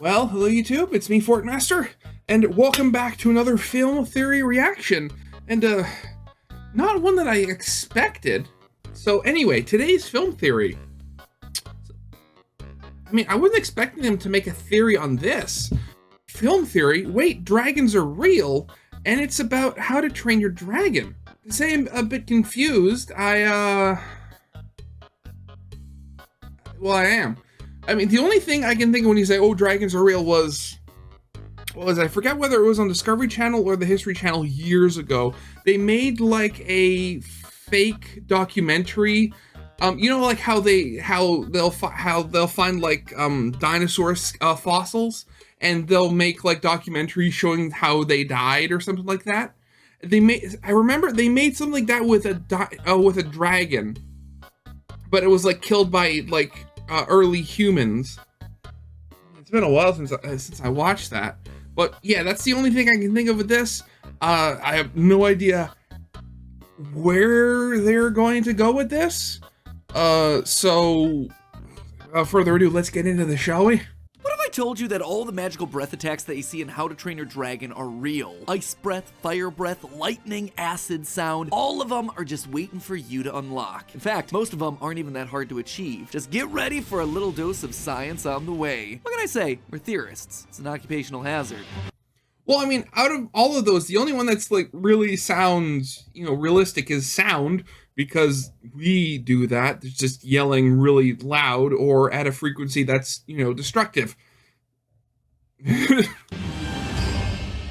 Well, hello YouTube, it's me, Fortmaster, and welcome back to another film theory reaction, and not one that I expected. So anyway, today's film theory. I wasn't expecting them to make a theory on this. Film theory, wait, dragons are real, and it's about how to train your dragon. To say I'm a bit confused, I am. The only thing I can think of when you say, oh, dragons are real was I forget whether it was on Discovery Channel or the History Channel years ago. They made like a fake documentary. Like how they'll find like dinosaur fossils, and they'll make like documentaries showing how they died or something like that. I remember they made something like that with a dragon, but it was like killed by like early humans. It's been a while since I watched that, but yeah, that's the only thing I can think of with this. I have no idea where they're going to go with this. So without further ado, let's get into this, shall we? What if I told you that all the magical breath attacks that you see in How to Train Your Dragon are real? Ice breath, fire breath, lightning, acid sound, all of them are just waiting for you to unlock. In fact, most of them aren't even that hard to achieve. Just get ready for a little dose of science on the way. What can I say? We're theorists. It's an occupational hazard. Well, out of all of those, the only one that's like really sounds, realistic is sound, because we do that. It's just yelling really loud or at a frequency that's, destructive.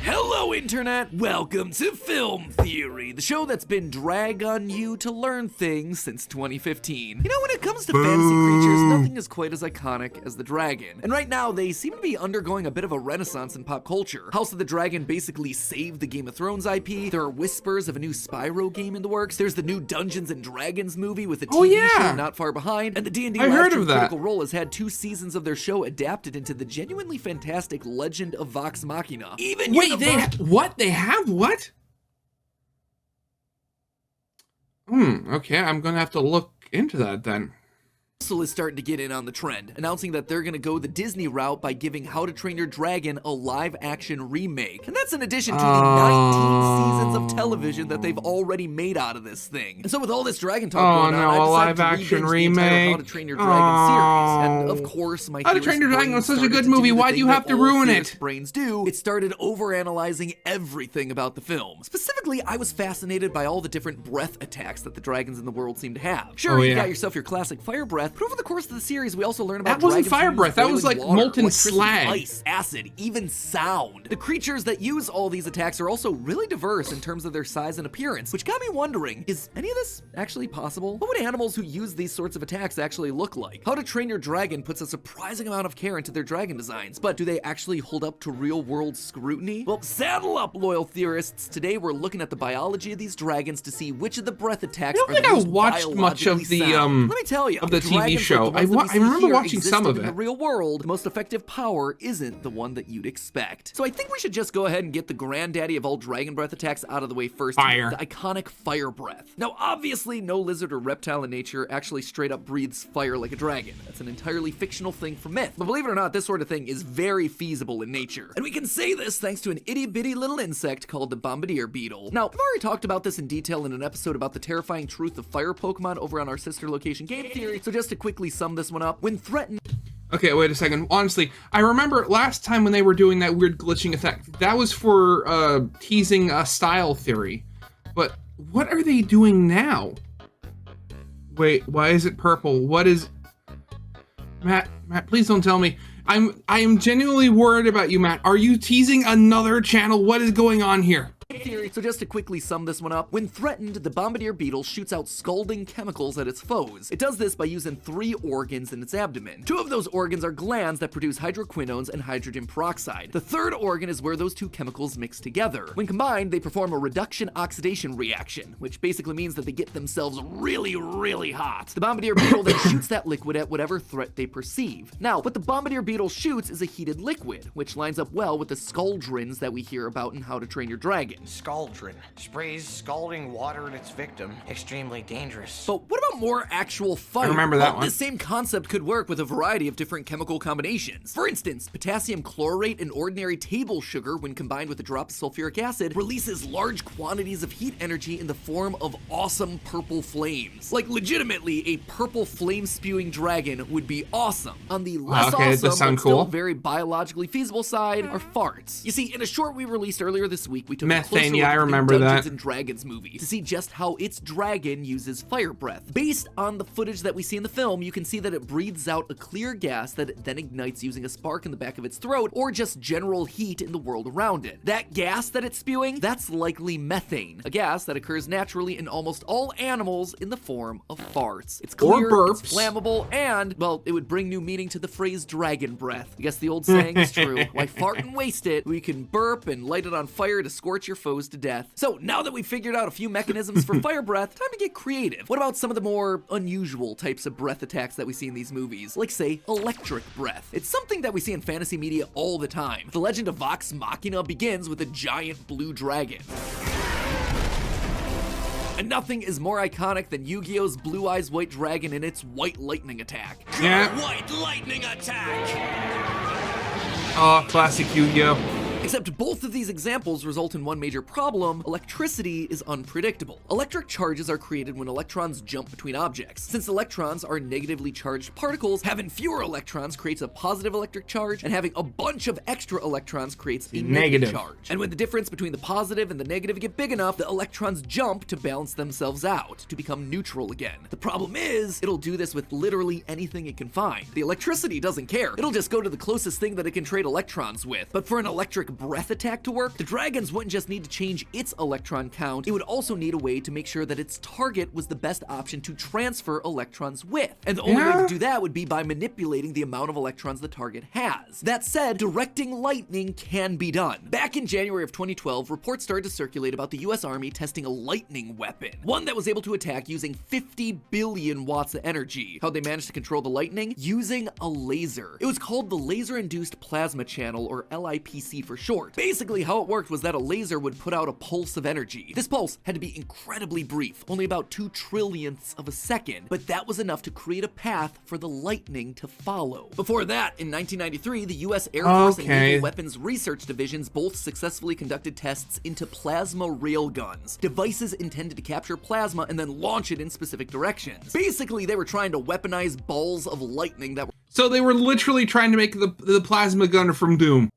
Hello, Internet! Welcome to Film Theory, the show that's been drag on you to learn things since 2015. When it comes to fantasy creatures, nothing is quite as iconic as the dragon. And right now, they seem to be undergoing a bit of a renaissance in pop culture. House of the Dragon basically saved the Game of Thrones IP. There are whispers of a new Spyro game in the works. There's the new Dungeons and Dragons movie with a TV show not far behind. And the D&D Live Stream Critical Role has had 2 seasons of their show adapted into the genuinely fantastic Legend of Vox Machina. They have what? Okay, I'm gonna have to look into that then. Universal is starting to get in on the trend, announcing that they're gonna go the Disney route by giving How to Train Your Dragon a live-action remake. And that's in addition to the 19 seasons of television that they've already made out of this thing. And so with all this dragon talk going on, I decided to rewatch the entire How to Train Your Dragon series. And of course, my How to Train Your Dragon was such a good movie. Why do you have to ruin it? Brains do. It started overanalyzing everything about the film. Specifically, I was fascinated by all the different breath attacks that the dragons in the world seem to have. Sure, you got yourself your classic fire breath, but over the course of the series, we also learn about that wasn't fire breath. That was like water, molten slag, ice, acid, even sound. The creatures that use all these attacks are also really diverse in terms of their size and appearance, which got me wondering, is any of this actually possible? What would animals who use these sorts of attacks actually look like? How to Train Your Dragon puts a surprising amount of care into their dragon designs, but do they actually hold up to real-world scrutiny? Well, saddle up, loyal theorists. Today, we're looking at the biology of these dragons to see which of the breath attacks are the most watched much of the Let me tell you, of the TV show. I remember watching some of it. In the real world, the most effective power isn't the one that you'd expect. So I think we should just go ahead and get the granddaddy of all dragon breath attacks out of the way first. Fire. The iconic fire breath. Now, obviously, no lizard or reptile in nature actually straight up breathes fire like a dragon. That's an entirely fictional thing from myth. But believe it or not, this sort of thing is very feasible in nature. And we can say this thanks to an itty-bitty little insect called the bombardier beetle. Now, I've already talked about this in detail in an episode about the terrifying truth of fire Pokemon over on our sister location Game Theory, so just to quickly sum this one up, when threatened... Okay, wait a second. Honestly, I remember last time when they were doing that weird glitching effect, that was for teasing a style theory. But what are they doing now? Wait, why is it purple? What is... Matt, please don't tell me. I am genuinely worried about you, Matt. Are you teasing another channel? What is going on here? Theory. So just to quickly sum this one up, when threatened, the bombardier beetle shoots out scalding chemicals at its foes. It does this by using 3 organs in its abdomen. 2 of those organs are glands that produce hydroquinones and hydrogen peroxide. The 3rd organ is where those 2 chemicals mix together. When combined, they perform a reduction-oxidation reaction, which basically means that they get themselves really, really hot. The bombardier beetle then shoots that liquid at whatever threat they perceive. Now, what the bombardier beetle shoots is a heated liquid, which lines up well with the skuldrins that we hear about in How to Train Your Dragon. Scaldron. Sprays scalding water at its victim. Extremely dangerous. But what about more actual fire? I remember that one. The same concept could work with a variety of different chemical combinations. For instance, potassium chlorate and ordinary table sugar, when combined with a drop of sulfuric acid, releases large quantities of heat energy in the form of awesome purple flames. Like, legitimately, a purple flame-spewing dragon would be awesome. On the less Okay, it awesome, does sound but still cool. very biologically feasible side are farts. You see, in a short we released earlier this week, we took a closer Methane, look yeah, I at the new remember Dungeons that. and Dragons movie to see just how its dragon uses fire breath. Based on the footage that we see in the film, you can see that it breathes out a clear gas that it then ignites using a spark in the back of its throat, or just general heat in the world around it. That gas that it's spewing, that's likely methane, a gas that occurs naturally in almost all animals in the form of farts. It's clear, burps. it's flammable, and, well, it would bring new meaning to the phrase dragon breath. I guess the old saying is true. Why fart and waste it? We can burp and light it on fire to scorch your foes to death. So now that we've figured out a few mechanisms for fire breath, time to get creative. What about some of the more unusual types of breath attacks that we see in these movies? Like, say, electric breath. It's something that we see in fantasy media all the time. The legend of Vox Machina begins with a giant blue dragon. And nothing is more iconic than Yu-Gi-Oh's Blue Eyes White Dragon and its White Lightning attack. Yeah. White lightning attack! Oh, classic Yu-Gi-Oh! Except both of these examples result in one major problem: electricity is unpredictable. Electric charges are created when electrons jump between objects. Since electrons are negatively charged particles, having fewer electrons creates a positive electric charge, and having a bunch of extra electrons creates a negative charge. And when the difference between the positive and the negative get big enough, the electrons jump to balance themselves out, to become neutral again. The problem is, it'll do this with literally anything it can find. The electricity doesn't care. It'll just go to the closest thing that it can trade electrons with. But for an electric breath attack to work, the dragons wouldn't just need to change its electron count, it would also need a way to make sure that its target was the best option to transfer electrons with. And the only way to do that would be by manipulating the amount of electrons the target has. That said, directing lightning can be done. Back in January of 2012, reports started to circulate about the US Army testing a lightning weapon, one that was able to attack using 50 billion watts of energy. How'd they manage to control the lightning? Using a laser. It was called the Laser-Induced Plasma Channel, or LIPC for short. Basically, how it worked was that a laser would put out a pulse of energy. This pulse had to be incredibly brief, only about 2 trillionths of a second, but that was enough to create a path for the lightning to follow. Before that, in 1993, the US Air Force and Naval Weapons Research Divisions both successfully conducted tests into plasma railguns, devices intended to capture plasma and then launch it in specific directions. Basically, they were trying to weaponize balls of lightning that So they were literally trying to make the plasma gun from Doom.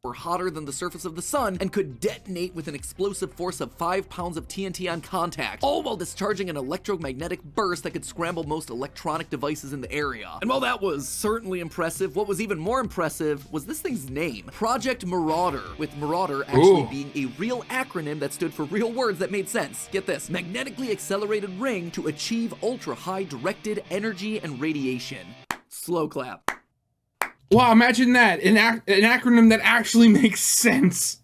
were hotter than the surface of the sun and could detonate with an explosive force of 5 pounds of TNT on contact, all while discharging an electromagnetic burst that could scramble most electronic devices in the area. And while that was certainly impressive, what was even more impressive was this thing's name, Project Marauder, with Marauder actually being a real acronym that stood for real words that made sense. Get this: magnetically accelerated ring to achieve ultra-high directed energy and radiation. Slow clap. Wow, imagine that. An acronym that actually makes sense.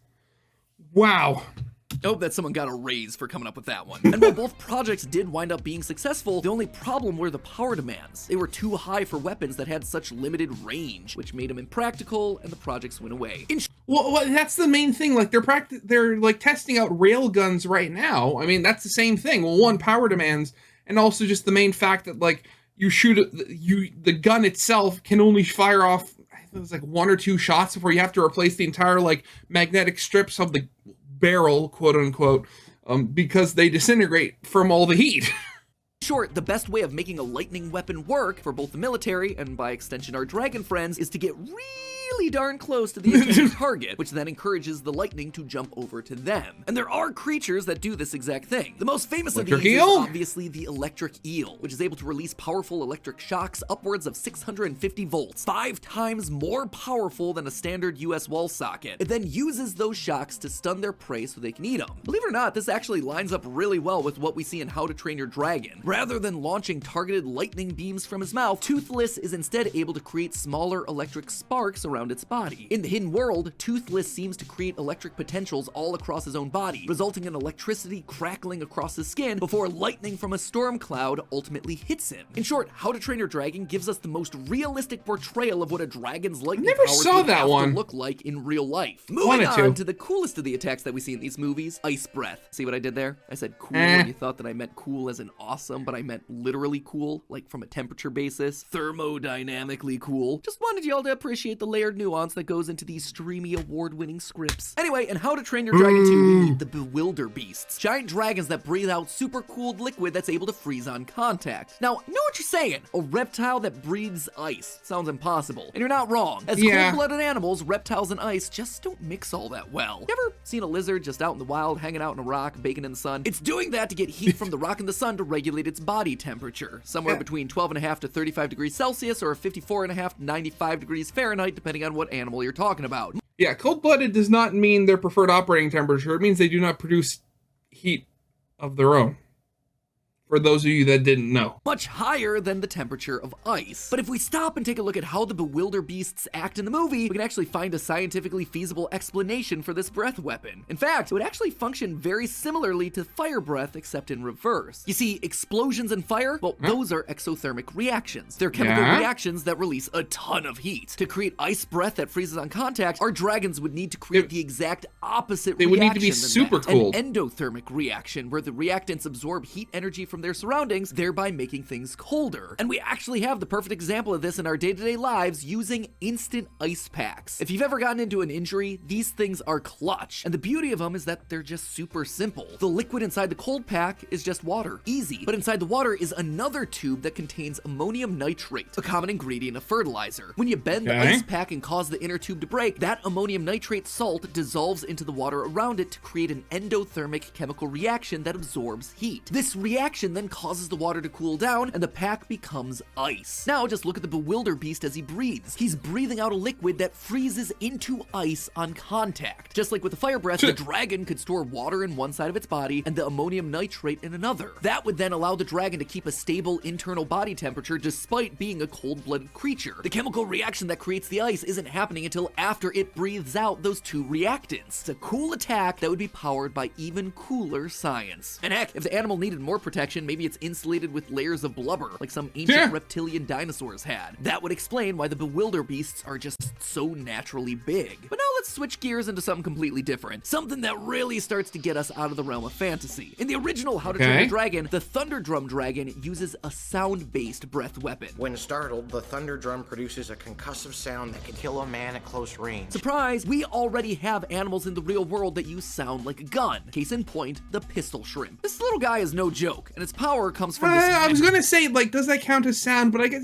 Wow. I hope that someone got a raise for coming up with that one. And while both projects did wind up being successful, the only problem were the power demands. They were too high for weapons that had such limited range, which made them impractical, and the projects went away. Well, that's the main thing. Like they're like testing out rail guns right now. I mean, that's the same thing. Well, one, power demands, and also just the main fact that like you shoot the gun itself can only fire off, I think it was like 1 or 2 shots before you have to replace the entire like magnetic strips of the barrel, quote unquote, because they disintegrate from all the heat. In short, the best way of making a lightning weapon work for both the military and by extension our dragon friends is to get really darn close to the intended target, which then encourages the lightning to jump over to them. And there are creatures that do this exact thing. The most famous of these is obviously the electric eel, which is able to release powerful electric shocks upwards of 650 volts, 5 times more powerful than a standard US wall socket. It then uses those shocks to stun their prey so they can eat them. Believe it or not, this actually lines up really well with what we see in How to Train Your Dragon. Rather than launching targeted lightning beams from his mouth, Toothless is instead able to create smaller electric sparks around its body. In the hidden world, Toothless seems to create electric potentials all across his own body, resulting in electricity crackling across his skin before lightning from a storm cloud ultimately hits him. In short, How to Train Your Dragon gives us the most realistic portrayal of what a dragon's lightning powers would have to look like in real life. Moving on to the coolest of the attacks that we see in these movies, Ice Breath. See what I did there? I said cool and you thought that I meant cool as in awesome, but I meant literally cool, like from a temperature basis, thermodynamically cool. Just wanted y'all to appreciate the layered nuance that goes into these streamy award-winning scripts. Anyway, in How to Train Your Dragon 2, we meet the Bewilder Beasts, giant dragons that breathe out super cooled liquid that's able to freeze on contact. Now, know what you're saying? A reptile that breathes ice. Sounds impossible. And you're not wrong. As cold-blooded animals, reptiles and ice just don't mix all that well. You ever seen a lizard just out in the wild, hanging out in a rock, baking in the sun? It's doing that to get heat from the rock and the sun to regulate its body temperature, somewhere between 12.5 to 35 degrees Celsius or 54.5 to 95 degrees Fahrenheit, depending on what animal you're talking about. Yeah, cold-blooded does not mean their preferred operating temperature. It means they do not produce heat of their own. For those of you that didn't know. Much higher than the temperature of ice. But if we stop and take a look at how the Bewilder Beasts act in the movie, we can actually find a scientifically feasible explanation for this breath weapon. In fact, it would actually function very similarly to fire breath, except in reverse. You see, explosions and fire, well, those are exothermic reactions. They're chemical reactions that release a ton of heat. To create ice breath that freezes on contact, our dragons would need to create the exact opposite reaction. They would need to be super cold. An endothermic reaction, where the reactants absorb heat energy from their surroundings, thereby making things colder. And we actually have the perfect example of this in our day-to-day lives using instant ice packs. If you've ever gotten into an injury, these things are clutch. And the beauty of them is that they're just super simple. The liquid inside the cold pack is just water. Easy. But inside the water is another tube that contains ammonium nitrate, a common ingredient of fertilizer. When you bend the ice pack and cause the inner tube to break, that ammonium nitrate salt dissolves into the water around it to create an endothermic chemical reaction that absorbs heat. This reaction then causes the water to cool down and the pack becomes ice. Now just look at the Bewilder Beast as he breathes. He's breathing out a liquid that freezes into ice on contact. Just like with the fire breath, the dragon could store water in one side of its body and the ammonium nitrate in another. That would then allow the dragon to keep a stable internal body temperature despite being a cold-blooded creature. The chemical reaction that creates the ice isn't happening until after it breathes out those two reactants. It's a cool attack that would be powered by even cooler science. And heck, if the animal needed more protection, maybe it's insulated with layers of blubber, like some ancient reptilian dinosaurs had. That would explain why the Bewilder Beasts are just so naturally big. But now let's switch gears into something completely different. Something that really starts to get us out of the realm of fantasy. In the original How to Train Your Dragon, the Thunder Drum Dragon uses a sound-based breath weapon. When startled, the thunder drum produces a concussive sound that can kill a man at close range. Surprise! We already have animals in the real world that use sound like a gun. Case in point, the pistol shrimp. This little guy is no joke, and its power comes from this. I was gonna say, like, does that count as sound? But I guess,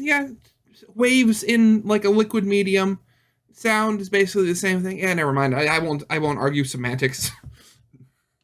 waves in like a liquid medium. Sound is basically the same thing. Yeah, never mind. I won't argue semantics.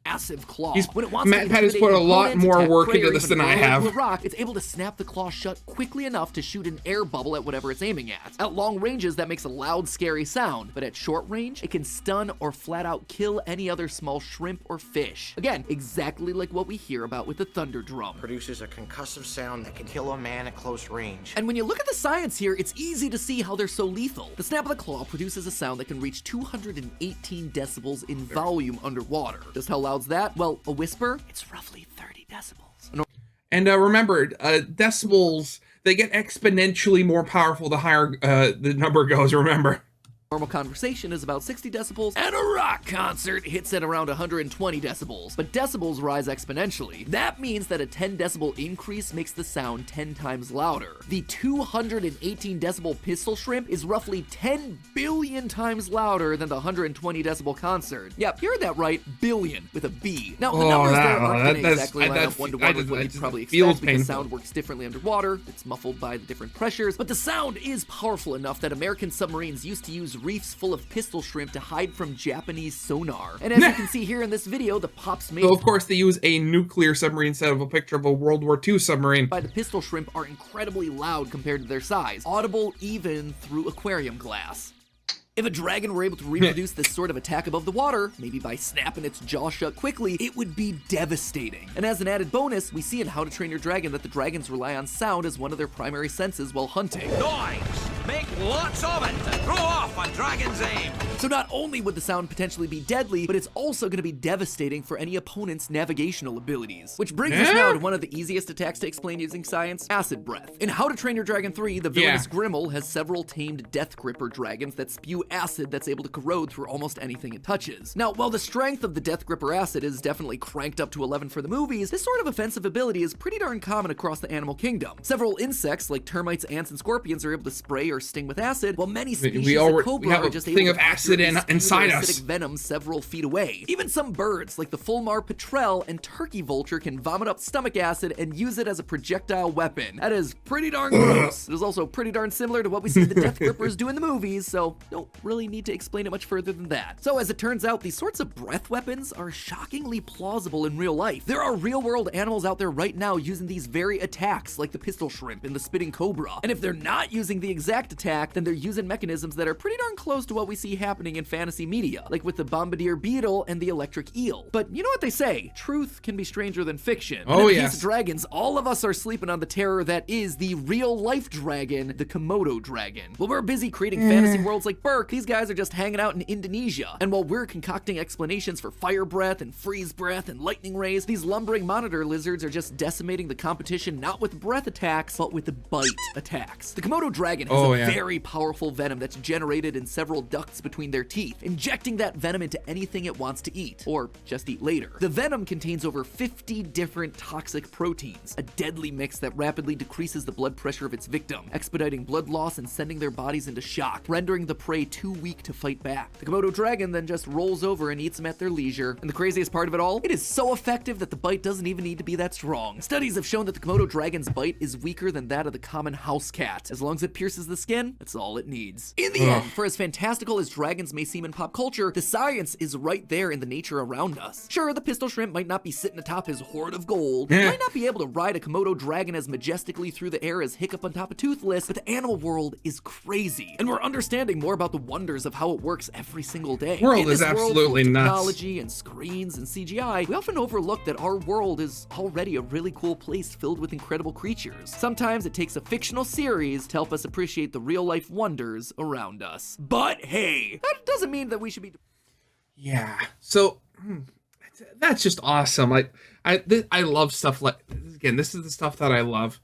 Massive claw. When it wants Matpat has put a lot more work into this than I have. Rock, it's able to snap the claw shut quickly enough to shoot an air bubble at whatever it's aiming at. At long ranges, that makes a loud, scary sound, but at short range, it can stun or flat out kill any other small shrimp or fish. Again, exactly like what we hear about with the Thunder Drum. Produces a concussive sound that can kill a man at close range. And when you look at the science here, it's easy to see how they're so lethal. The snap of the claw produces a sound that can reach 218 decibels in volume underwater. Just how loud's that? Well, a whisper, it's roughly 30 decibels. And remember, decibels, they get exponentially more powerful the higher the number goes, remember. Normal conversation is about 60 decibels, and a rock concert hits at around 120 decibels. But decibels rise exponentially. That means that a 10 decibel increase makes the sound 10 times louder. The 218 decibel pistol shrimp is roughly 10 billion times louder than the 120 decibel concert. Yep, you heard that right, billion with a B. Now, the numbers there aren't going to exactly line up one-to-one with what you'd probably expect because sound works differently underwater. It's muffled by the different pressures, but the sound is powerful enough that American submarines used to use reefs full of pistol shrimp to hide from Japanese sonar. And as you can see here in this video, the pops made so of course they use a nuclear submarine instead of a picture of a World War II submarine. By the pistol shrimp are incredibly loud compared to their size, audible even through aquarium glass. If a dragon were able to reproduce this sort of attack above the water, maybe by snapping its jaw shut quickly, it would be devastating. And as an added bonus, we see in How to Train Your Dragon that the dragons rely on sound as one of their primary senses while hunting. Noise! Make lots of it to throw off a dragon's aim. So not only would the sound potentially be deadly, but it's also going to be devastating for any opponent's navigational abilities. Which brings us now to one of the easiest attacks to explain using science, acid breath. In How to Train Your Dragon 3, the villainous Grimmel has several tamed death gripper dragons that spew acid that's able to corrode through almost anything it touches. Now, while the strength of the death gripper acid is definitely cranked up to 11 for the movies, this sort of offensive ability is pretty darn common across the animal kingdom. Several insects, like termites, ants, and scorpions, are able to spray or sting with acid, while many species of cobra are just able to acid inside us. Acidic venom several feet away. Even some birds, like the Fulmar petrel and turkey vulture, can vomit up stomach acid and use it as a projectile weapon. That is pretty darn gross. It is also pretty darn similar to what we see the death grippers do in the movies, so don't really need to explain it much further than that. So as it turns out, these sorts of breath weapons are shockingly plausible in real life. There are real-world animals out there right now using these very attacks, like the pistol shrimp and the spitting cobra. And if they're not using the exact attack, then they're using mechanisms that are pretty darn close to what we see happening in fantasy media, like with the bombardier beetle and the electric eel. But you know what they say, truth can be stranger than fiction. Oh, and in yes. Case of Dragons, all of us are sleeping on the terror that is the real-life dragon, the Komodo dragon. While we're busy creating fantasy worlds like Burke, these guys are just hanging out in Indonesia. And while we're concocting explanations for fire breath and freeze breath and lightning rays, these lumbering monitor lizards are just decimating the competition not with breath attacks, but with bite attacks. The Komodo dragon has a very powerful venom that's generated in several ducts between their teeth, injecting that venom into anything it wants to eat, or just eat later. The venom contains over 50 different toxic proteins, a deadly mix that rapidly decreases the blood pressure of its victim, expediting blood loss and sending their bodies into shock, rendering the prey too weak to fight back. The Komodo dragon then just rolls over and eats them at their leisure, and the craziest part of it all, it is so effective that the bite doesn't even need to be that strong. Studies have shown that the Komodo dragon's bite is weaker than that of the common house cat. As long as it pierces the skin, that's all it needs. In the end, for as fantastical as dragons may seem in pop culture, the science is right there in the nature around us. Sure, the pistol shrimp might not be sitting atop his hoard of gold, might not be able to ride a Komodo dragon as majestically through the air as Hiccup on top of Toothless, but the animal world is crazy, and we're understanding more about the wonders of how it works every single day. World is absolutely nuts. Technology and screens and CGI, we often overlook that our world is already a really cool place filled with incredible creatures. Sometimes it takes a fictional series to help us appreciate the real-life wonders around us. But hey, that doesn't mean that we should be... Yeah, so that's just awesome. I love stuff like, again, this is the stuff that I love.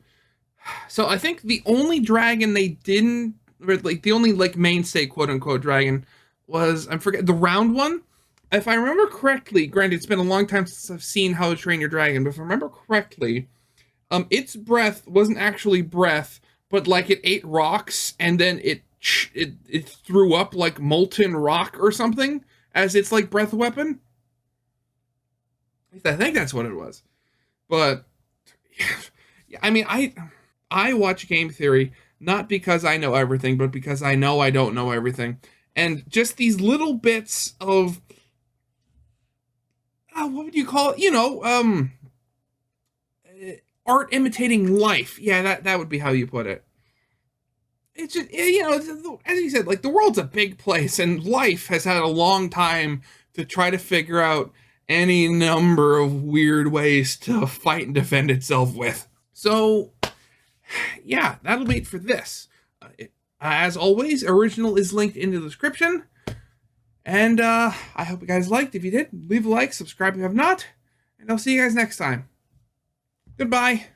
So I think the only dragon they didn't, or like the only like mainstay quote unquote dragon was, I forget, the round one. If I remember correctly, granted it's been a long time since I've seen How to Train Your Dragon, but if I remember correctly, its breath wasn't actually breath, but like it ate rocks and then it threw up like molten rock or something as its like breath weapon. I think that's what it was. But yeah, I mean, I watch game theory not because I know everything, but because I know I don't know everything. And just these little bits of what would you call it? You know, art imitating life. Yeah, that would be how you put it. It's just, you know, as you said, like the world's a big place and life has had a long time to try to figure out any number of weird ways to fight and defend itself with. So, yeah, that'll be it for this. As always, original is linked in the description. And I hope you guys liked. If you did, leave a like, subscribe if you have not. And I'll see you guys next time. Goodbye.